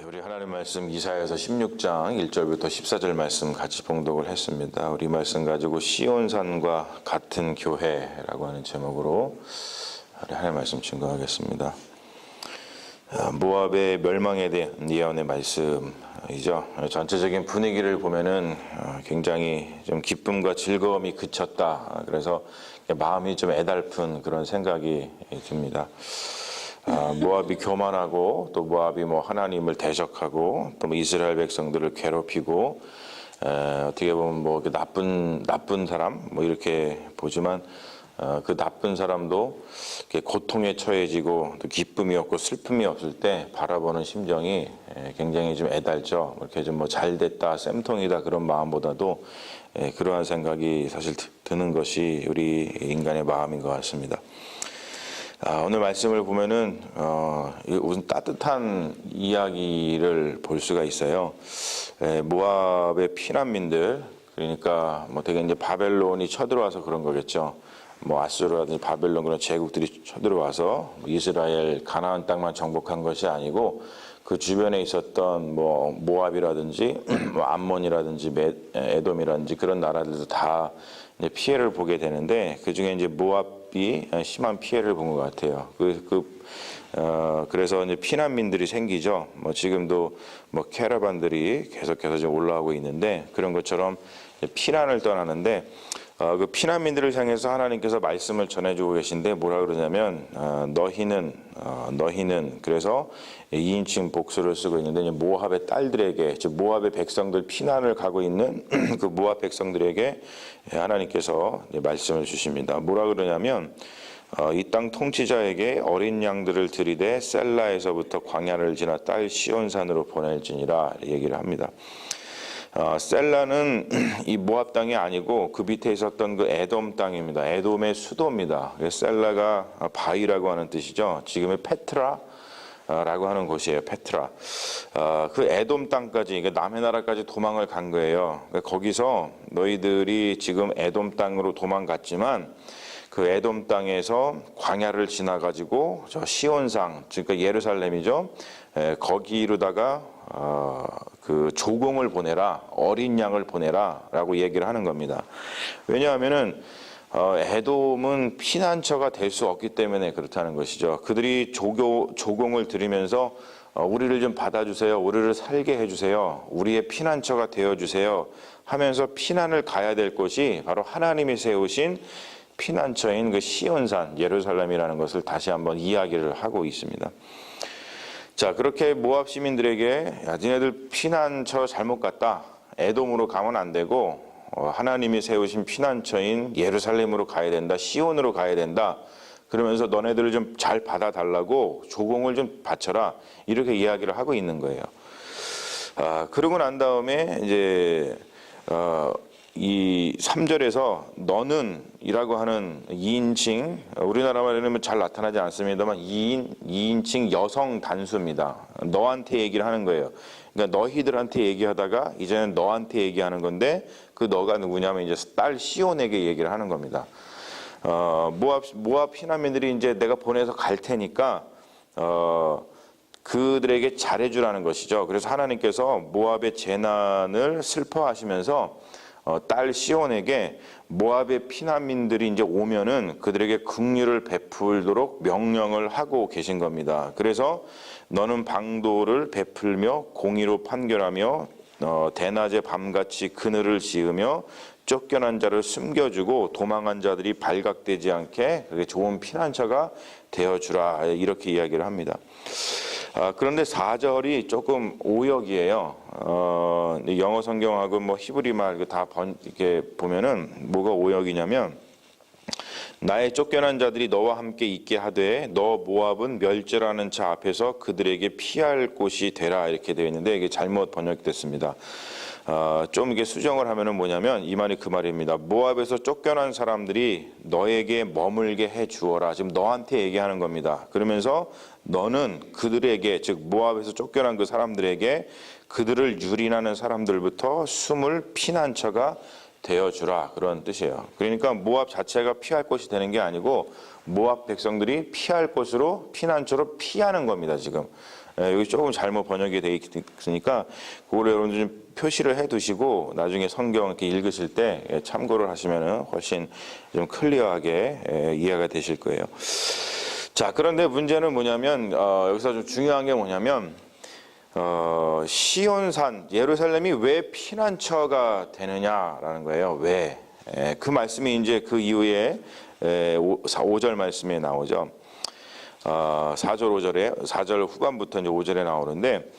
우리 하나님 말씀 이사야서 16장 1절부터 14절 말씀 같이 봉독을 했습니다. 우리 말씀 가지고 시온산과 같은 교회라고 하는 제목으로 우리 하나님 말씀 증거하겠습니다. 모압의 멸망에 대한 예언의 말씀이죠. 전체적인 분위기를 보면은 굉장히 좀 기쁨과 즐거움이 그쳤다. 그래서 마음이 좀 애달픈 그런 생각이 듭니다. 모압이 교만하고 또 모압이 하나님을 대적하고 또 이스라엘 백성들을 괴롭히고 어떻게 보면 나쁜 사람 이렇게 보지만 그 나쁜 사람도 고통에 처해지고 또 기쁨이 없고 슬픔이 없을 때 바라보는 심정이 굉장히 좀 애달죠. 이렇게 좀 잘 됐다, 쌤통이다 그런 마음보다도 그러한 생각이 사실 드는 것이 우리 인간의 마음인 것 같습니다. 오늘 말씀을 보면은 우선 따뜻한 이야기를 볼 수가 있어요. 모압의 피난민들, 그러니까 되게 이제 바벨론이 쳐들어와서 그런 거겠죠. 아수르라든지 바벨론 그런 제국들이 쳐들어와서 이스라엘 가나안 땅만 정복한 것이 아니고 그 주변에 있었던 모압이라든지 암몬이라든지 에돔이라든지 그런 나라들도 다 이제 피해를 보게 되는데 그 중에 이제 모압이 심한 피해를 본 것 같아요. 그래서 이제 피난민들이 생기죠. 지금도 캐러반들이 계속해서 좀 올라오고 있는데 그런 것처럼 피난을 떠나는데 그 피난민들을 향해서 하나님께서 말씀을 전해주고 계신데 뭐라 그러냐면 너희는 그래서 2인칭 복수를 쓰고 있는데 모압의 딸들에게 즉 모압의 백성들 피난을 가고 있는 그 모압 백성들에게 하나님께서 말씀을 주십니다. 뭐라 그러냐면 이 땅 통치자에게 어린 양들을 들이대 셀라에서부터 광야를 지나 딸 시온산으로 보낼지니라 얘기를 합니다. 셀라는 이 모압 땅이 아니고 그 밑에 있었던 그 에돔 땅입니다. 에돔의 수도입니다. 셀라가 바위라고 하는 뜻이죠. 지금의 페트라라고 하는 곳이에요. 페트라. 그 에돔 땅까지, 그러니까 남의 나라까지 도망을 간 거예요. 거기서 너희들이 지금 에돔 땅으로 도망갔지만 그 에돔 땅에서 광야를 지나가지고 저 시온산, 즉 예루살렘이죠. 거기로다가 그 조공을 보내라, 어린 양을 보내라라고 얘기를 하는 겁니다. 왜냐하면은 에돔은 피난처가 될 수 없기 때문에 그렇다는 것이죠. 그들이 조공을 들이면서 우리를 좀 받아주세요, 우리를 살게 해주세요, 우리의 피난처가 되어주세요 하면서 피난을 가야 될 곳이 바로 하나님이 세우신 피난처인 그 시온산 예루살렘이라는 것을 다시 한번 이야기를 하고 있습니다. 자, 그렇게 모압 시민들에게 야, 니네들 피난처 잘못 갔다. 에돔으로 가면 안 되고 하나님이 세우신 피난처인 예루살렘으로 가야 된다. 시온으로 가야 된다. 그러면서 너네들을 좀 잘 받아달라고 조공을 좀 바쳐라. 이렇게 이야기를 하고 있는 거예요. 그러고 난 다음에 이제 이 3절에서 너는 이라고 하는 2인칭, 우리나라 말에는 잘 나타나지 않습니다만 2인칭 여성 단수입니다. 너한테 얘기를 하는 거예요. 그러니까 너희들한테 얘기하다가 이제는 너한테 얘기하는 건데 그 너가 누구냐면 이제 딸 시온에게 얘기를 하는 겁니다. 모압 피난민들이 이제 내가 보내서 갈 테니까 그들에게 잘해주라는 것이죠. 그래서 하나님께서 모압의 재난을 슬퍼하시면서 딸 시온에게 모압의 피난민들이 이제 오면은 그들에게 긍휼을 베풀도록 명령을 하고 계신 겁니다. 그래서 너는 방도를 베풀며 공의로 판결하며 대낮에 밤같이 그늘을 지으며 쫓겨난 자를 숨겨주고 도망한 자들이 발각되지 않게 그게 좋은 피난처가 되어주라 이렇게 이야기를 합니다. 그런데 4절이 조금 오역이에요. 영어 성경하고 히브리 말 다 이렇게 보면은 뭐가 오역이냐면 나의 쫓겨난 자들이 너와 함께 있게 하되 너 모압은 멸절하는 자 앞에서 그들에게 피할 곳이 되라 이렇게 되어 있는데 이게 잘못 번역됐습니다. 좀 이게 수정을 하면은 뭐냐면 이 말이 그 말입니다. 모압에서 쫓겨난 사람들이 너에게 머물게 해 주어라. 지금 너한테 얘기하는 겁니다. 그러면서 너는 그들에게 즉 모압에서 쫓겨난 그 사람들에게 그들을 유린하는 사람들부터 숨을 피난처가 되어주라 그런 뜻이에요. 그러니까 모압 자체가 피할 곳이 되는 게 아니고 모압 백성들이 피할 곳으로 피난처로 피하는 겁니다. 지금 여기 조금 잘못 번역이 되어 있으니까 그걸 여러분들 좀 표시를 해 두시고 나중에 성경 이렇게 읽으실 때 참고를 하시면은 훨씬 좀 클리어하게 이해가 되실 거예요. 자, 그런데 문제는 뭐냐면 여기서 좀 중요한 게 뭐냐면 시온산 예루살렘이 왜 피난처가 되느냐라는 거예요. 왜? 그 말씀이 이제 그 이후에 5절 말씀에 나오죠. 4절 후반부터 이제 5절에 나오는데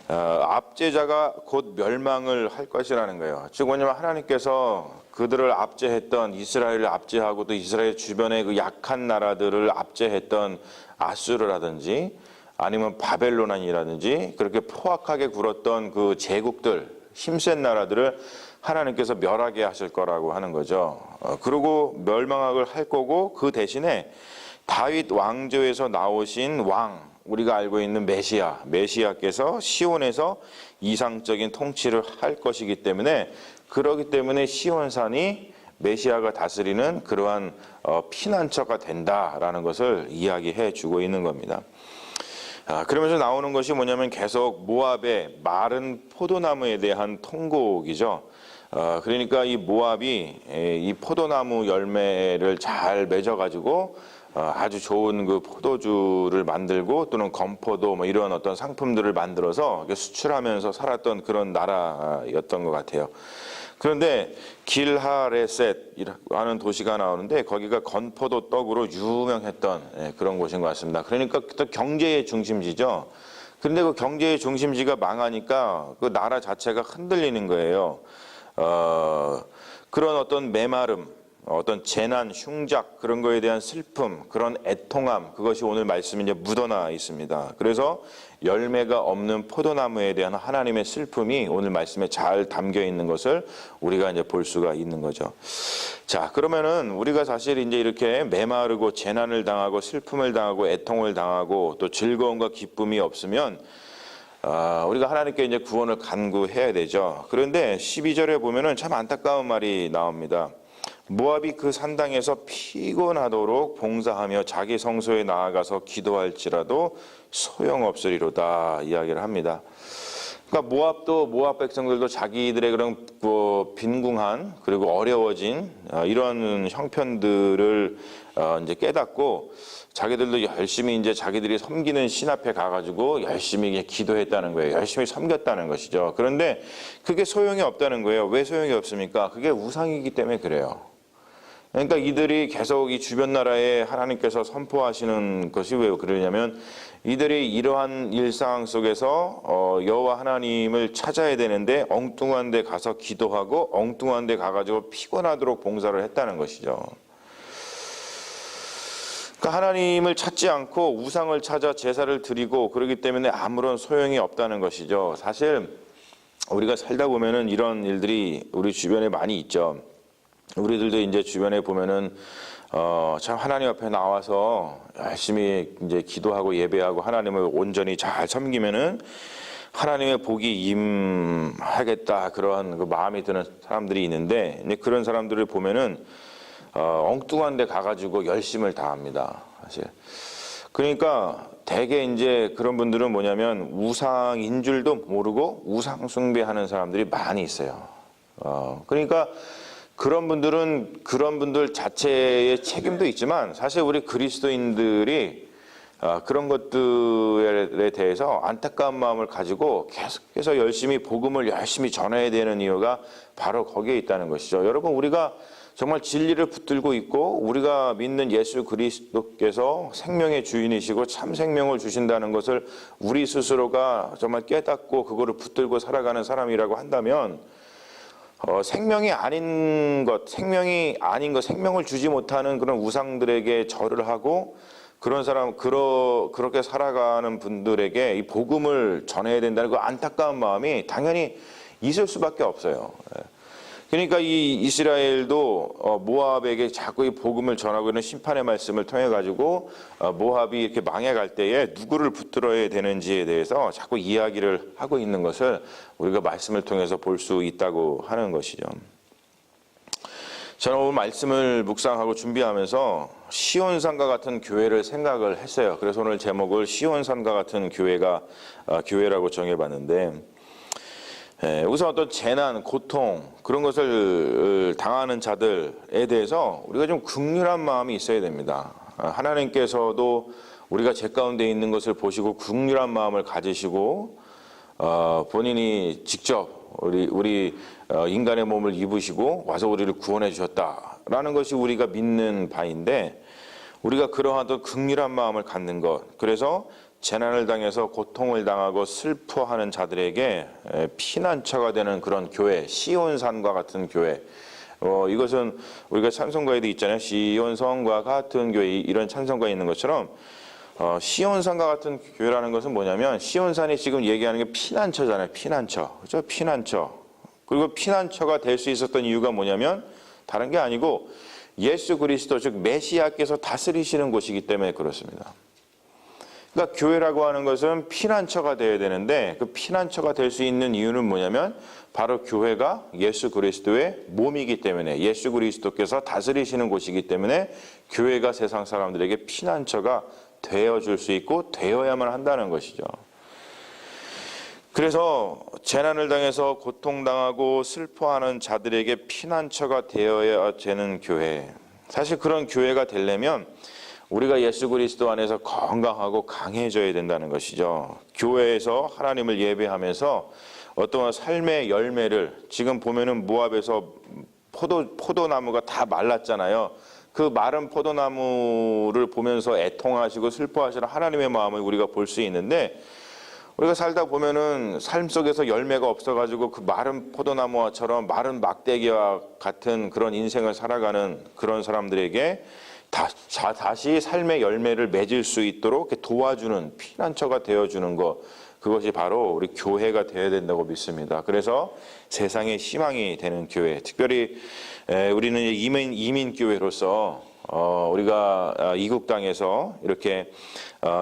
압제자가 곧 멸망을 할 것이라는 거예요. 즉 뭐냐면 하나님께서 그들을 압제했던 이스라엘을 압제하고 또 이스라엘 주변의 그 약한 나라들을 압제했던 아수르라든지 아니면 바벨론이라든지 그렇게 포악하게 굴었던 그 제국들, 힘센 나라들을 하나님께서 멸하게 하실 거라고 하는 거죠. 그리고 멸망을 할 거고 그 대신에 다윗 왕조에서 나오신 왕, 우리가 알고 있는 메시아께서 시온에서 이상적인 통치를 할 것이기 때문에 그러기 때문에 시온산이 메시아가 다스리는 그러한 피난처가 된다라는 것을 이야기해 주고 있는 겁니다. 그러면서 나오는 것이 뭐냐면 계속 모압의 마른 포도나무에 대한 통곡이죠. 그러니까 이 모압이 이 포도나무 열매를 잘 맺어가지고 아주 좋은 그 포도주를 만들고 또는 건포도 뭐 이런 어떤 상품들을 만들어서 수출하면서 살았던 그런 나라였던 것 같아요. 그런데 길하레셋이라고 하는 도시가 나오는데 거기가 건포도 떡으로 유명했던 그런 곳인 것 같습니다. 그러니까 또 경제의 중심지죠. 그런데 그 경제의 중심지가 망하니까 그 나라 자체가 흔들리는 거예요. 그런 어떤 메마름, 어떤 재난, 흉작 그런 거에 대한 슬픔, 그런 애통함, 그것이 오늘 말씀에 이제 묻어나 있습니다. 그래서 열매가 없는 포도나무에 대한 하나님의 슬픔이 오늘 말씀에 잘 담겨 있는 것을 우리가 이제 볼 수가 있는 거죠. 자, 그러면은 우리가 사실 이제 이렇게 메마르고 재난을 당하고 슬픔을 당하고 애통을 당하고 또 즐거움과 기쁨이 없으면 우리가 하나님께 이제 구원을 간구해야 되죠. 그런데 12절에 보면은 참 안타까운 말이 나옵니다. 모압이 그 산당에서 피곤하도록 봉사하며 자기 성소에 나아가서 기도할지라도 소용없으리로다 이야기를 합니다. 그러니까 모압 백성들도 자기들의 그런 빈궁한 그리고 어려워진 이런 형편들을 이제 깨닫고 자기들도 열심히 이제 자기들이 섬기는 신 앞에 가가지고 열심히 기도했다는 거예요. 열심히 섬겼다는 것이죠. 그런데 그게 소용이 없다는 거예요. 왜 소용이 없습니까? 그게 우상이기 때문에 그래요. 그러니까 이들이 계속 이 주변 나라에 하나님께서 선포하시는 것이 왜 그러냐면 이들이 이러한 일상 속에서 여호와 하나님을 찾아야 되는데 엉뚱한 데 가서 기도하고 엉뚱한 데 가가지고 피곤하도록 봉사를 했다는 것이죠. 그러니까 하나님을 찾지 않고 우상을 찾아 제사를 드리고 그러기 때문에 아무런 소용이 없다는 것이죠. 사실 우리가 살다 보면은 이런 일들이 우리 주변에 많이 있죠. 우리들도 이제 주변에 보면은 참 하나님 앞에 나와서 열심히 이제 기도하고 예배하고 하나님을 온전히 잘 섬기면은 하나님의 복이 임하겠다 그러한 그 마음이 드는 사람들이 있는데 이제 그런 사람들을 보면은 엉뚱한 데 가가지고 열심을 다합니다. 사실. 그러니까 대개 이제 그런 분들은 뭐냐면 우상인 줄도 모르고 우상 숭배하는 사람들이 많이 있어요. 그러니까 그런 분들 자체의 책임도 있지만 사실 우리 그리스도인들이 그런 것들에 대해서 안타까운 마음을 가지고 계속해서 열심히 복음을 열심히 전해야 되는 이유가 바로 거기에 있다는 것이죠. 여러분 우리가 정말 진리를 붙들고 있고 우리가 믿는 예수 그리스도께서 생명의 주인이시고 참 생명을 주신다는 것을 우리 스스로가 정말 깨닫고 그거를 붙들고 살아가는 사람이라고 한다면 생명이 아닌 것, 생명을 주지 못하는 그런 우상들에게 절을 하고 그런 사람, 그렇게 살아가는 분들에게 이 복음을 전해야 된다는 그 안타까운 마음이 당연히 있을 수밖에 없어요. 그러니까 이 이스라엘도 모압에게 자꾸 이 복음을 전하고 있는 심판의 말씀을 통해 가지고 모압이 이렇게 망해갈 때에 누구를 붙들어야 되는지에 대해서 자꾸 이야기를 하고 있는 것을 우리가 말씀을 통해서 볼 수 있다고 하는 것이죠. 저는 오늘 말씀을 묵상하고 준비하면서 시온산과 같은 교회를 생각을 했어요. 그래서 오늘 제목을 시온산과 같은 교회라고 정해봤는데, 우선 어떤 재난, 고통 그런 것을 당하는 자들에 대해서 우리가 좀 긍휼한 마음이 있어야 됩니다. 하나님께서도 우리가 죄 가운데 있는 것을 보시고 긍휼한 마음을 가지시고 본인이 직접 우리 인간의 몸을 입으시고 와서 우리를 구원해 주셨다라는 것이 우리가 믿는 바인데, 우리가 그러한 또 긍휼한 마음을 갖는 것, 그래서 재난을 당해서 고통을 당하고 슬퍼하는 자들에게 피난처가 되는 그런 교회, 시온산과 같은 교회. 이것은 우리가 찬송가에도 있잖아요. 시온성과 같은 교회, 이런 찬송가에 있는 것처럼 시온산과 같은 교회라는 것은 뭐냐면, 시온산이 지금 얘기하는 게 피난처잖아요. 피난처. 그렇죠? 피난처. 그리고 피난처가 될 수 있었던 이유가 뭐냐면 다른 게 아니고 예수 그리스도, 즉 메시아께서 다스리시는 곳이기 때문에 그렇습니다. 그러니까 교회라고 하는 것은 피난처가 되어야 되는데, 그 피난처가 될 수 있는 이유는 뭐냐면 바로 교회가 예수 그리스도의 몸이기 때문에, 예수 그리스도께서 다스리시는 곳이기 때문에 교회가 세상 사람들에게 피난처가 되어줄 수 있고 되어야만 한다는 것이죠. 그래서 재난을 당해서 고통당하고 슬퍼하는 자들에게 피난처가 되어야 되는 교회, 사실 그런 교회가 되려면 우리가 예수 그리스도 안에서 건강하고 강해져야 된다는 것이죠. 교회에서 하나님을 예배하면서 어떠한 삶의 열매를, 지금 보면은 모압에서 포도나무가 다 말랐잖아요. 그 마른 포도나무를 보면서 애통하시고 슬퍼하시는 하나님의 마음을 우리가 볼 수 있는데, 우리가 살다 보면은 삶 속에서 열매가 없어가지고 그 마른 포도나무와처럼 마른 막대기와 같은 그런 인생을 살아가는 그런 사람들에게 다시 삶의 열매를 맺을 수 있도록 도와주는 피난처가 되어주는 것, 그것이 바로 우리 교회가 되어야 된다고 믿습니다. 그래서 세상의 희망이 되는 교회, 특별히 우리는 이민 교회로서 우리가 이국 땅에서 이렇게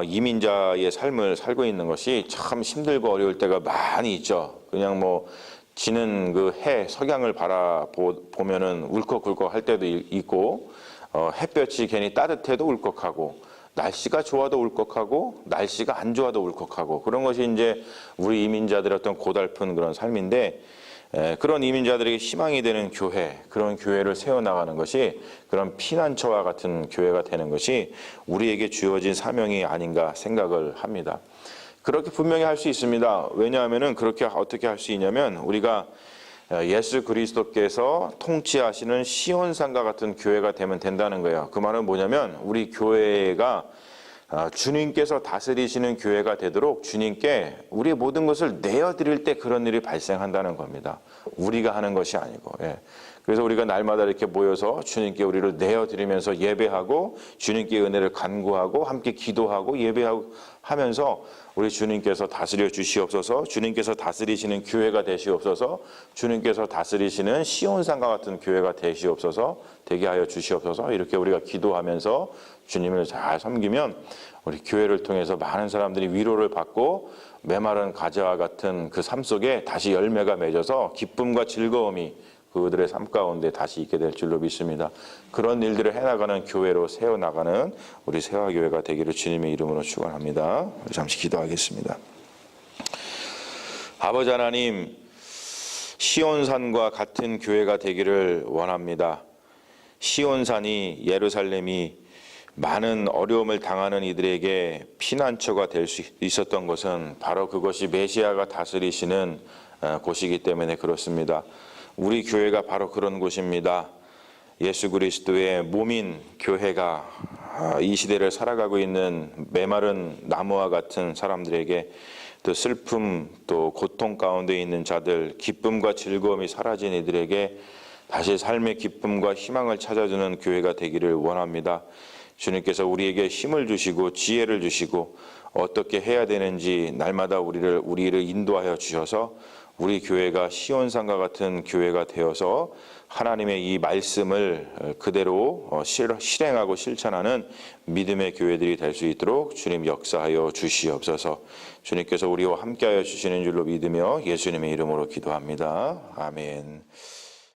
이민자의 삶을 살고 있는 것이 참 힘들고 어려울 때가 많이 있죠. 그냥 뭐 지는 그 석양을 바라보면은 울컥울컥 할 때도 있고, 햇볕이 괜히 따뜻해도 울컥하고, 날씨가 좋아도 울컥하고, 날씨가 안 좋아도 울컥하고, 그런 것이 이제 우리 이민자들의 어떤 고달픈 그런 삶인데, 그런 이민자들에게 희망이 되는 교회, 그런 교회를 세워나가는 것이, 그런 피난처와 같은 교회가 되는 것이 우리에게 주어진 사명이 아닌가 생각을 합니다. 그렇게 분명히 할 수 있습니다. 왜냐하면은 그렇게 어떻게 할 수 있냐면, 우리가 예수 그리스도께서 통치하시는 시온산과 같은 교회가 되면 된다는 거예요. 그 말은 뭐냐면, 우리 교회가 주님께서 다스리시는 교회가 되도록 주님께 우리의 모든 것을 내어드릴 때 그런 일이 발생한다는 겁니다. 우리가 하는 것이 아니고. 그래서 우리가 날마다 이렇게 모여서 주님께 우리를 내어드리면서 예배하고, 주님께 은혜를 간구하고, 함께 기도하고 예배하고 하면서 우리 주님께서 다스려 주시옵소서, 주님께서 다스리시는 교회가 되시옵소서, 주님께서 다스리시는 시온산과 같은 교회가 되게 하여 주시옵소서, 이렇게 우리가 기도하면서 주님을 잘 섬기면 우리 교회를 통해서 많은 사람들이 위로를 받고 메마른 가지와 같은 그 삶 속에 다시 열매가 맺어서 기쁨과 즐거움이 그들의 삶 가운데 다시 있게 될 줄로 믿습니다. 그런 일들을 해나가는 교회로 세워나가는 우리 세화교회가 되기를 주님의 이름으로 축원합니다. 잠시 기도하겠습니다. 아버지 하나님, 시온산과 같은 교회가 되기를 원합니다. 시온산이, 예루살렘이 많은 어려움을 당하는 이들에게 피난처가 될 수 있었던 것은 바로 그것이 메시아가 다스리시는 곳이기 때문에 그렇습니다. 우리 교회가 바로 그런 곳입니다. 예수 그리스도의 몸인 교회가 이 시대를 살아가고 있는 메마른 나무와 같은 사람들에게, 또 슬픔, 또 고통 가운데 있는 자들, 기쁨과 즐거움이 사라진 이들에게 다시 삶의 기쁨과 희망을 찾아주는 교회가 되기를 원합니다. 주님께서 우리에게 힘을 주시고 지혜를 주시고 어떻게 해야 되는지 날마다 우리를 인도하여 주셔서 우리 교회가 시온산과 같은 교회가 되어서 하나님의 이 말씀을 그대로 실행하고 실천하는 믿음의 교회들이 될 수 있도록 주님 역사하여 주시옵소서. 주님께서 우리와 함께하여 주시는 줄로 믿으며 예수님의 이름으로 기도합니다. 아멘.